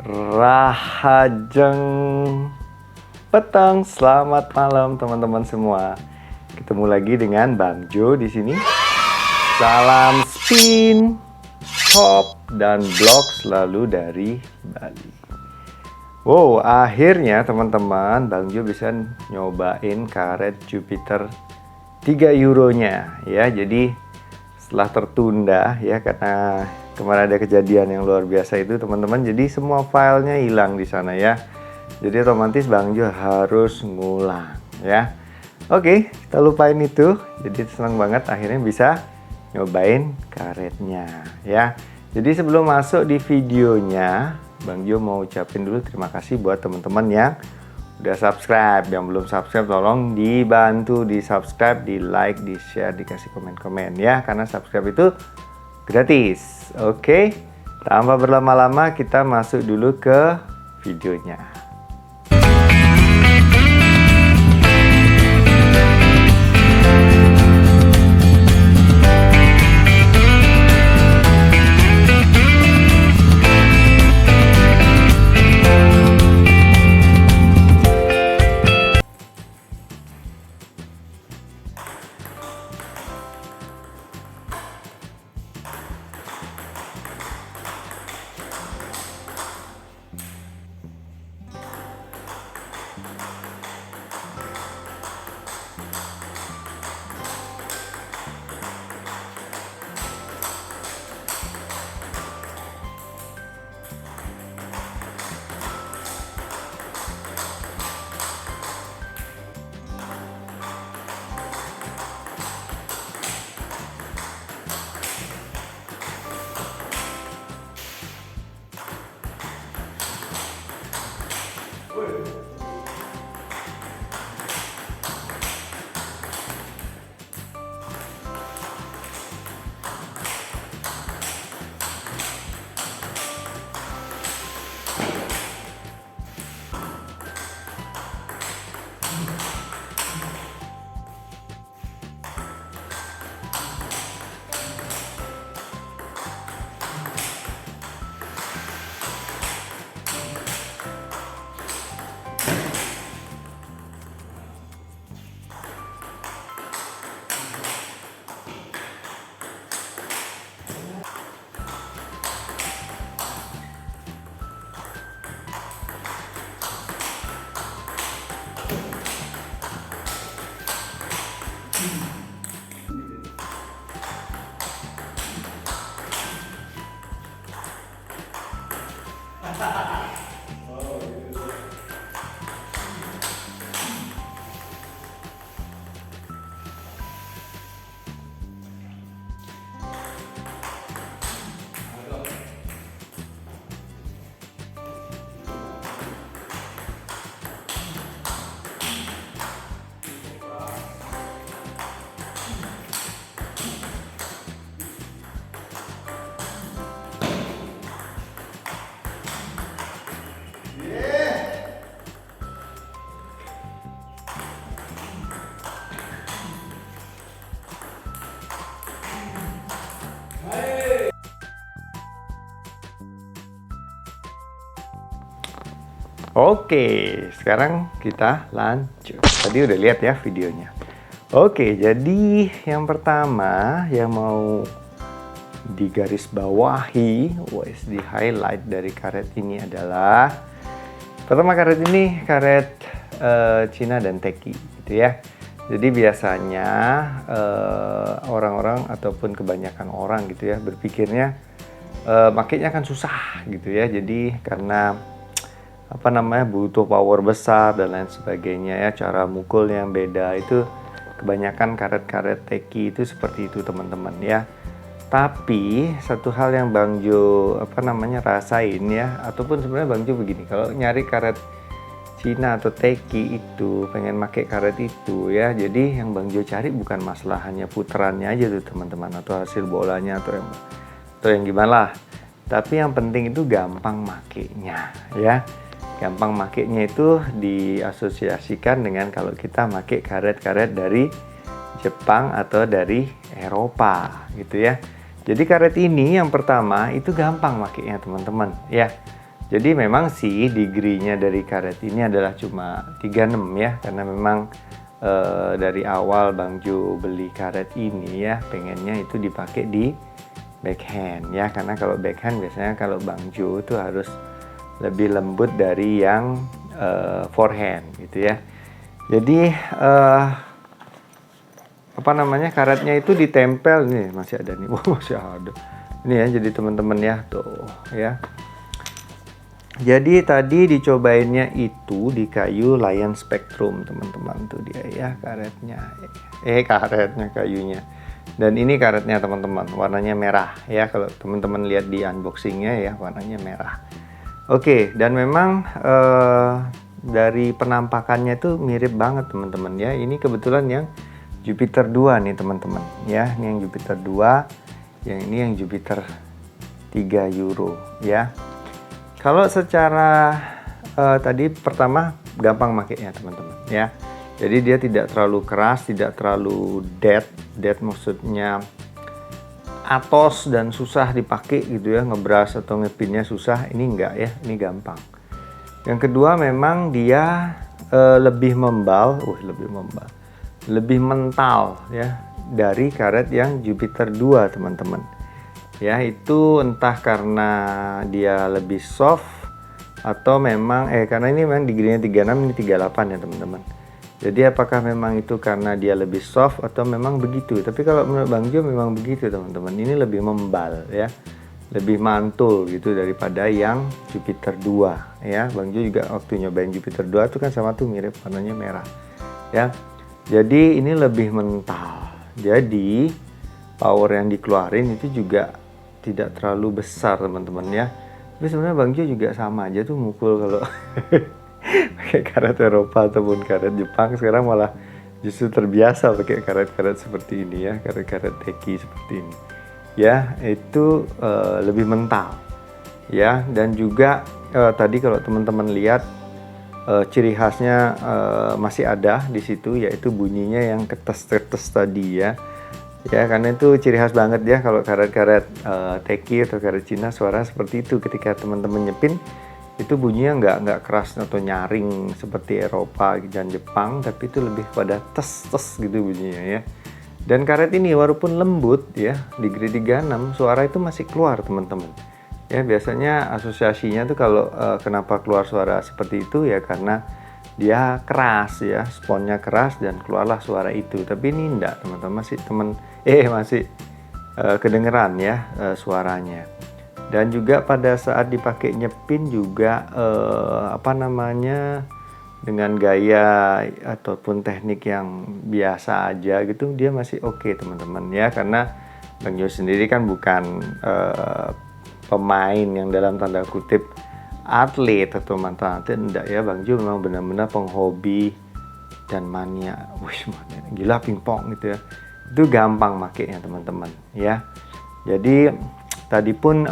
Rahajeng petang, selamat malam teman-teman semua. Ketemu lagi dengan Bang Jo di sini. Salam spin, hop, dan blog selalu dari Bali. Wow, akhirnya teman-teman Bang Jo bisa nyobain karet Jupiter 3 euronya ya. Jadi setelah tertunda ya karena kemarin ada kejadian yang luar biasa itu teman-teman, jadi semua filenya hilang di sana ya. Jadi otomatis Bang Jo harus ngulang ya. Oke, kita lupain itu. Jadi senang banget akhirnya bisa nyobain karetnya ya. Jadi sebelum masuk di videonya, Bang Jo mau ucapin dulu terima kasih buat teman-teman yang udah subscribe. Yang belum subscribe tolong dibantu di subscribe, di like, di share, dikasih komen-komen ya, karena subscribe itu gratis. Oke, tanpa berlama-lama kita masuk dulu ke videonya. Oke, sekarang kita lanjut. Tadi udah lihat ya videonya. Oke, jadi yang pertama yang mau digaris bawahi, di highlight dari karet ini adalah pertama, karet ini karet Cina dan Teki gitu ya. Jadi biasanya orang-orang ataupun kebanyakan orang gitu ya berpikirnya makainya akan susah gitu ya. Jadi karena butuh power besar dan lain sebagainya ya, cara mukul yang beda, itu kebanyakan karet-karet Teki itu seperti itu teman-teman ya. Tapi satu hal yang Bang Jo rasain ya, ataupun sebenarnya Bang Jo begini, kalau nyari karet Cina atau Teki itu pengen pakai karet itu ya, jadi yang Bang Jo cari bukan masalah hanya putarannya aja tuh teman-teman, atau hasil bolanya atau yang gimana lah, tapi yang penting itu gampang makainya ya. Gampang makainya itu diasosiasikan dengan kalau kita pakai karet-karet dari Jepang atau dari Eropa gitu ya. Jadi karet ini yang pertama itu gampang makainya teman-teman ya. Jadi memang sih degree-nya dari karet ini adalah cuma 36 ya, karena memang dari awal Bang Jo beli karet ini ya, pengennya itu dipakai di backhand ya, karena kalau backhand biasanya kalau Bang Jo itu harus lebih lembut dari yang forehand gitu ya. Jadi apa namanya, karetnya itu ditempel nih, masih ada nih. Wah, masih ada. Ini ya, jadi teman-teman ya, tuh ya. Jadi tadi dicobainnya itu di kayu Lion Spectrum, teman-teman, tuh dia ya karetnya. Karetnya, kayunya. Dan ini karetnya teman-teman, warnanya merah ya. Kalau teman-teman lihat di unboxingnya ya, warnanya merah. Oke, dan memang dari penampakannya itu mirip banget teman-teman ya. Ini kebetulan yang Jupiter 2 nih teman-teman ya. Ini yang Jupiter 2, yang ini yang Jupiter 3 Euro ya. Kalau secara tadi pertama gampang makainya teman-teman ya. Jadi dia tidak terlalu keras, tidak terlalu dead maksudnya atos dan susah dipakai gitu ya, ngebras atau ngepinnya susah. Ini enggak ya, ini gampang. Yang kedua memang dia lebih membal, lebih mental ya dari karet yang Jupiter 2 teman-teman. Ya, itu entah karena dia lebih soft atau memang karena ini memang degree-nya 36, ini 38 ya teman-teman. Jadi apakah memang itu karena dia lebih soft atau memang begitu? Tapi kalau menurut Bang Jo memang begitu teman-teman. Ini lebih membal ya, lebih mantul gitu daripada yang Jupiter 2 ya. Bang Jo juga waktu nyobain Jupiter 2 itu kan sama tuh mirip, warnanya merah ya. Jadi ini lebih mental. Jadi power yang dikeluarin itu juga tidak terlalu besar teman-teman ya. Tapi sebenarnya Bang Jo juga sama aja tuh mukul kalau pakai karet Eropa ataupun karet Jepang. Sekarang malah justru terbiasa pakai karet-karet seperti ini ya, karet-karet teki seperti ini ya. Itu lebih mental ya. Dan juga tadi kalau teman-teman lihat ciri khasnya masih ada di situ, yaitu bunyinya yang ketes-ketes tadi ya. Ya, karena itu ciri khas banget ya kalau karet-karet teki atau karet Cina, suara seperti itu ketika teman-teman nyepin itu bunyinya nggak keras atau nyaring seperti Eropa dan Jepang, tapi itu lebih pada tes-tes gitu bunyinya ya. Dan karet ini walaupun lembut ya, degree 36, suara itu masih keluar teman-teman. Ya, biasanya asosiasinya tuh kalau kenapa keluar suara seperti itu ya karena dia keras ya, sponnya keras dan keluarlah suara itu. Tapi ini enggak teman-teman, masih kedengeran ya suaranya. Dan juga pada saat dipakai nyepin juga dengan gaya ataupun teknik yang biasa aja gitu, dia masih oke teman-teman ya. Karena Bang Jo sendiri kan bukan pemain yang dalam tanda kutip atlet atau mantan atlet, enggak ya. Bang Jo memang benar-benar penghobi dan mania. Wih, gila pingpong gitu ya. Itu gampang makainya teman-teman ya. Jadi tadi pun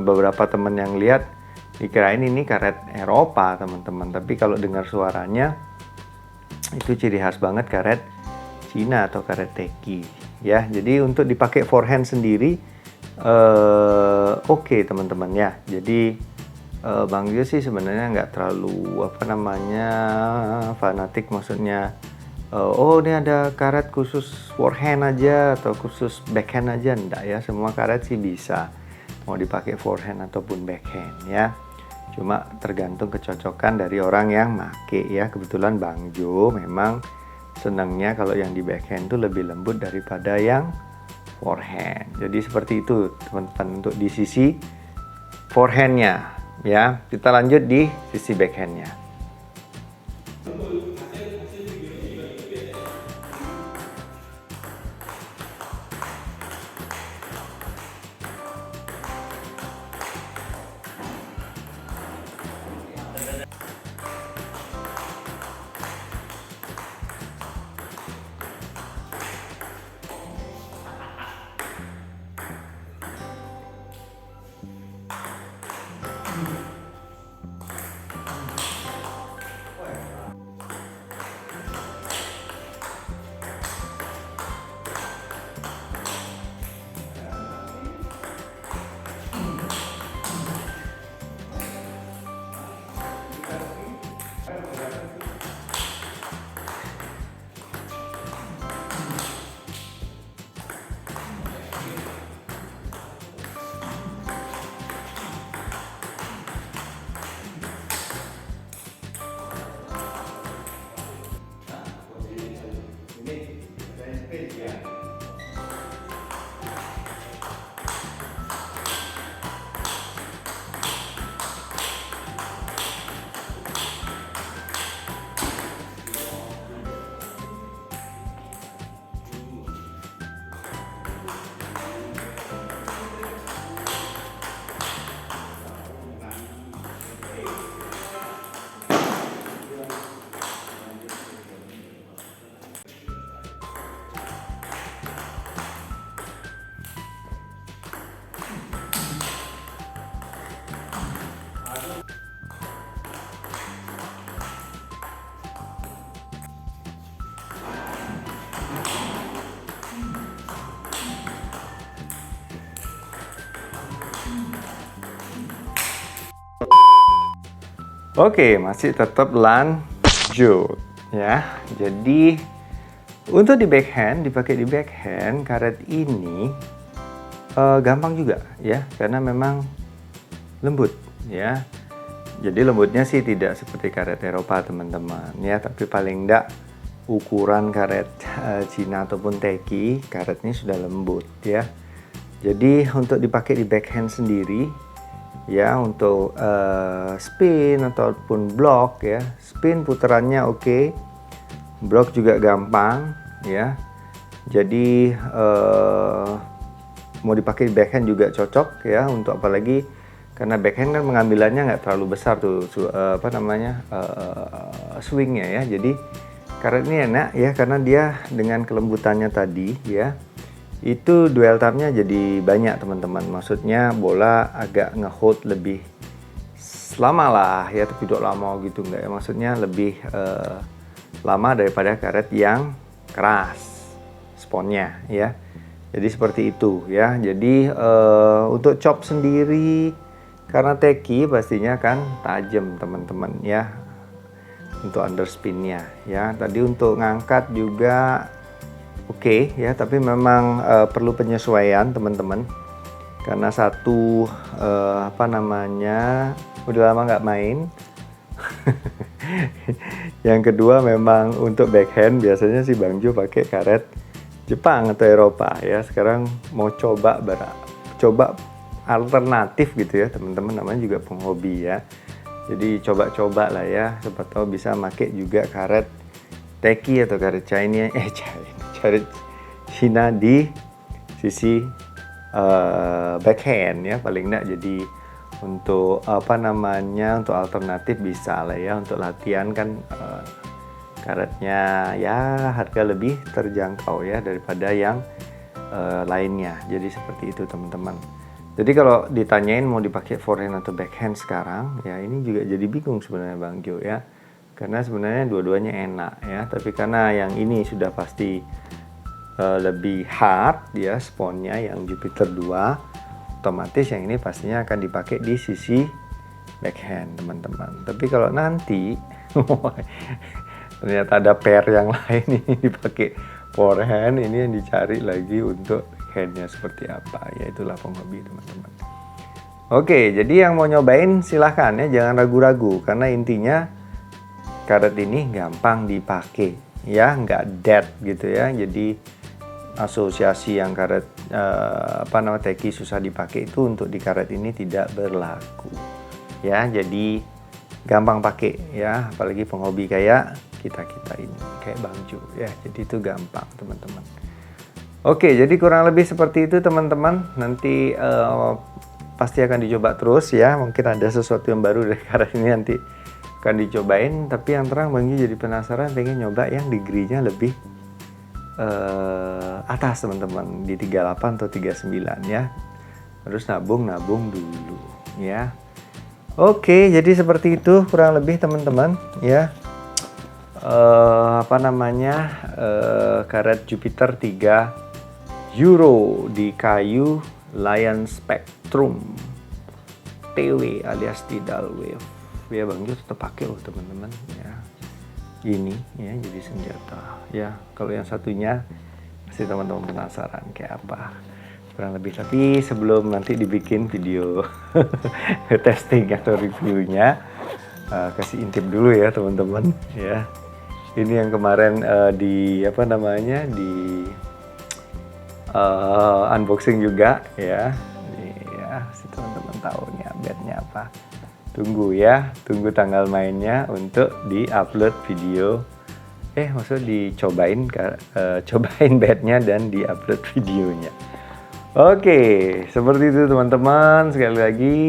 beberapa teman yang lihat dikirain ini karet Eropa teman-teman, tapi kalau dengar suaranya itu ciri khas banget karet Cina atau karet teki ya. Jadi untuk dipakai forehand sendiri oke teman-teman ya. Jadi Bang Jo sih sebenarnya nggak terlalu fanatik, maksudnya ini ada karet khusus forehand aja atau khusus backhand aja, enggak ya. Semua karet sih bisa mau dipakai forehand ataupun backhand ya. Cuma tergantung kecocokan dari orang yang make ya. Kebetulan Bang Jo memang senangnya kalau yang di backhand tuh lebih lembut daripada yang forehand. Jadi seperti itu teman-teman untuk di sisi forehandnya ya. Kita lanjut di sisi backhandnya. Oke, masih tetap lanjut ya. Jadi untuk di backhand, dipakai di backhand, karet ini gampang juga ya, karena memang lembut ya. Jadi lembutnya sih tidak seperti karet Eropa teman-teman ya, tapi paling enggak ukuran karet Cina ataupun teki, karet ini sudah lembut ya. Jadi untuk dipakai di backhand sendiri ya, untuk spin ataupun block ya, spin putarannya oke, block juga gampang ya. Jadi mau dipakai di backhand juga cocok ya, untuk apalagi karena backhand kan pengambilannya nggak terlalu besar tuh swingnya ya. Jadi karet ini enak ya, karena dia dengan kelembutannya tadi ya, itu dwell time-nya jadi banyak teman-teman. Maksudnya bola agak ngehold lebih lama lah ya, tapi tidak lama gitu enggak ya, maksudnya lebih lama daripada karet yang keras sponnya ya. Jadi seperti itu ya. Jadi untuk chop sendiri, karena teki pastinya kan tajam teman-teman ya, untuk underspinnya ya. Tadi untuk ngangkat juga oke ya, tapi memang perlu penyesuaian teman-teman, karena satu udah lama nggak main. Yang kedua memang untuk backhand biasanya si Bang Jo pakai karet Jepang atau Eropa ya. Sekarang mau coba alternatif gitu ya teman-teman, namanya juga penghobi ya. Jadi coba-coba lah ya, siapa tahu bisa pakai juga karet teki atau karet karet Cina di sisi backhand ya, paling enggak. Jadi untuk untuk alternatif bisa lah ya, untuk latihan kan karetnya ya harga lebih terjangkau ya daripada yang lainnya. Jadi seperti itu teman-teman. Jadi kalau ditanyain mau dipakai forehand atau backhand sekarang ya, ini juga jadi bingung sebenarnya Bang Jo ya, karena sebenarnya dua-duanya enak ya, tapi karena yang ini sudah pasti lebih hard ya sponnya, yang Jupiter 2, otomatis yang ini pastinya akan dipakai di sisi backhand teman-teman. Tapi kalau nanti ternyata ada pair yang lain ini dipakai forehand, ini yang dicari lagi untuk backhandnya seperti apa ya, itulah penghobi teman-teman. Oke, jadi yang mau nyobain silahkan ya, jangan ragu-ragu, karena intinya karet ini gampang dipakai ya, nggak dead gitu ya. Jadi asosiasi yang karet teki susah dipakai itu untuk di karet ini tidak berlaku ya. Jadi gampang pakai ya, apalagi penghobi kayak kita ini, kayak Bang Jo ya. Jadi itu gampang teman-teman. Oke, jadi kurang lebih seperti itu teman-teman. Nanti pasti akan dicoba terus ya. Mungkin ada sesuatu yang baru dari karet ini nanti akan dicobain. Tapi yang terang Bang Jo jadi penasaran, pengen nyoba yang degree-nya lebih atas teman-teman, di 38 atau 39 ya. Harus nabung dulu ya. Oke, jadi seperti itu kurang lebih teman-teman ya. Karet Jupiter 3 Euro di kayu Lion Spectrum TW alias Tidal Wave ya. Bang Jo tetap pakai loh teman-teman ya, ini ya jadi senjata ya. Kalau yang satunya pasti teman-teman penasaran kayak apa kurang lebih, tapi sebelum nanti dibikin video testing atau reviewnya, kasih intip dulu ya teman-teman ya. Ini yang kemarin di unboxing juga ya. Nih ya, si teman-teman tahu nih update-nya apa. Tunggu ya, tunggu tanggal mainnya untuk di-upload video. Maksudnya cobain bednya dan di-upload videonya. Oke, seperti itu teman-teman. Sekali lagi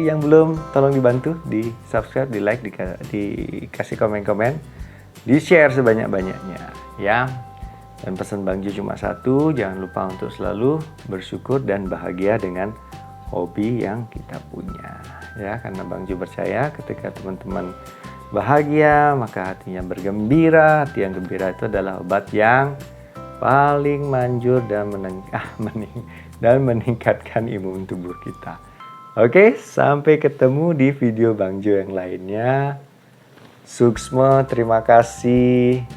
yang belum, tolong dibantu di subscribe, di like, dikasih komen-komen, di share sebanyak-banyaknya ya. Dan pesan Bang Jo cuma satu, jangan lupa untuk selalu bersyukur dan bahagia dengan hobi yang kita punya ya. Karena Bang Jo percaya ketika teman-teman bahagia maka hatinya bergembira. Hati yang gembira itu adalah obat yang paling manjur dan meningkatkan imun tubuh kita. Oke, sampai ketemu di video Bang Jo yang lainnya. Suksma, terima kasih.